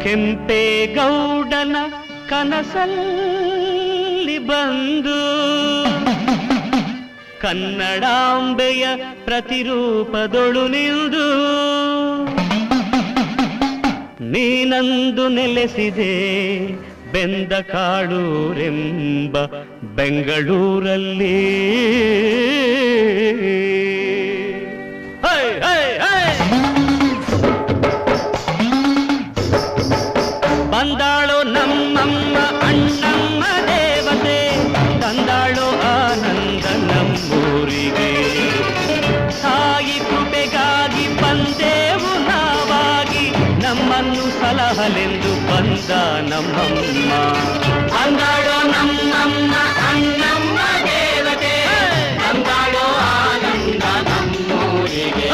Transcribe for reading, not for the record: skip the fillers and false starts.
ಕೆಂಪೇಗೌಡನ ಕನಸಲ್ಲಿ ಬಂದು ಕನ್ನಡಾಂಬೆಯ ಪ್ರತಿರೂಪದೊಳು ನಿಲ್ದು ನೀನಂದು ನೆಲೆಸಿದೆ ಬೆಂದ ಕಾಡೂರೆಂಬ ಬೆಂಗಳೂರಲ್ಲಿ. ಬಂದಾಳೋ ನಮ್ಮಮ್ಮ ಅಣ್ಣಮ್ಮ ದೇವತೆ, ತಂದಾಳೋ ಆನಂದ ನಮ್ಮೂರಿಗೆ. ತಾಯಿ ಕೃಪೆಗಾಗಿ ಬಂದೆವು ನಾವಾಗಿ, ನಮ್ಮನ್ನು ಸಲಹಲೆಂದು ಬಂದ ನಮ್ಮಮ್ಮ. ಬಂದಾಳೋ ನಮ್ಮಮ್ಮ ಅಣ್ಣಮ್ಮ ದೇವತೆ, ತಂದಾಳೋ ಆನಂದ ನಮ್ಮೂರಿಗೆ.